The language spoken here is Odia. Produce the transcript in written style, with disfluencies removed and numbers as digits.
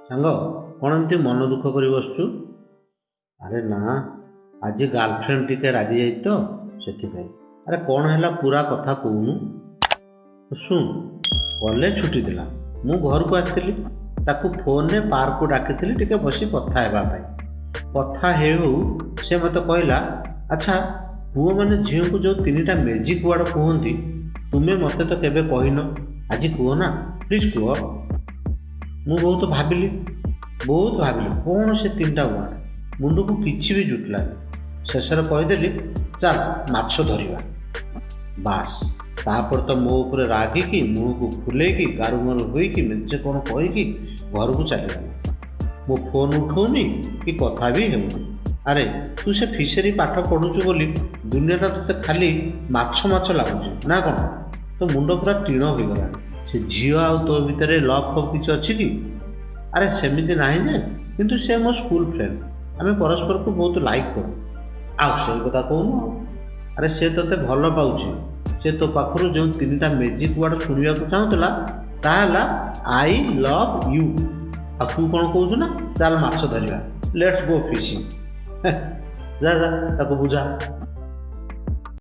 ସାଙ୍ଗ କ'ଣ ଏମିତି ମନ ଦୁଃଖ କରି ବସୁଛୁ? ଆରେ ନା, ଆଜି ଗାର୍ଲଫ୍ରେଣ୍ଡ ଟିକେ ରାଗି ଯାଇଛି ତ ସେଥିପାଇଁ। ଆରେ କ'ଣ ହେଲା ପୁରା କଥା କହୁନୁ? ଶୁଣ, କଲେଜ ଛୁଟି ଥିଲା, ମୁଁ ଘରକୁ ଆସିଥିଲି। ତାକୁ ଫୋନରେ ପାର୍କକୁ ଡାକିଥିଲି ଟିକେ ବସି କଥା ହେବା ପାଇଁ। କଥା ହେଉ ସେ ମୋତେ କହିଲା, ଆଚ୍ଛା ପୁଅମାନେ ଝିଅଙ୍କୁ ଯେଉଁ 3ଟା ମ୍ୟାଜିକ୍ ୱାର୍ଡ଼ କୁହନ୍ତି, ତୁମେ ମୋତେ ତ କେବେ କହିନ, ଆଜି କୁହ ନା, ପ୍ଲିଜ୍ କୁହ। ମୁଁ ବହୁତ ଭାବିଲି କ'ଣ ସେ 3ଟା ୱାର୍ଡ଼। ମୁଣ୍ଡକୁ କିଛି ବି ଜୁଟିଲାନି। ଶେଷରେ କହିଦେଲି, ଚାଲ ମାଛ ଧରିବା। ବାସ୍, ତାପରେ ତ ମୋ ଉପରେ ରାଗିକି ମୁହଁକୁ ଫୁଲେଇକି ଗାରୁମାରୁ ହୋଇକି ମେଞ୍ଚେ କ'ଣ କହିକି ଘରକୁ ଚାଲିଗଲା। ମୋ ଫୋନ୍ ଉଠଉନି କି କଥା ବି ହେଉନି। ଆରେ ତୁ ସେ ଫିସରୀ ପାଠ ପଢ଼ୁଛୁ ବୋଲି ଦୁନିଆଟା ତୋତେ ଖାଲି ମାଛ ଲାଗୁଛି ନା କ'ଣ? ତୋ ମୁଣ୍ଡ ପୁରା ଟିଣ ହୋଇଗଲାଣି। ସେ ଝିଅ ଆଉ ତୋ ଭିତରେ ଲଭ୍ ଫଭ୍ କିଛି ଅଛି କି? ଆରେ ସେମିତି ନାହିଁ ଯେ, କିନ୍ତୁ ସେ ମୋ ସ୍କୁଲ ଫ୍ରେଣ୍ଡ, ଆମେ ପରସ୍ପରକୁ ବହୁତ ଲାଇକ୍ କରୁ। ଆଉ ସେଇ କଥା କହୁନୁ ଆଉ। ଆରେ ସେ ତୋତେ ଭଲ ପାଉଛି। ସେ ତୋ ପାଖରୁ ଯେଉଁ 3ଟା ମ୍ୟାଜିକ୍ ୱାର୍ଡ଼ ଶୁଣିବାକୁ ଚାହୁଁଥିଲା, ତାହା ହେଲା ଆଇ ଲଭ୍ ୟୁ। ଆଉ ତୁ କ'ଣ କହୁଛୁ ନା, ଚାଲ ମାଛ ଧରିବା, ଲେଟ୍ସ ଗୋ ଫିସିଂ। ଯା ତାକୁ ବୁଝା।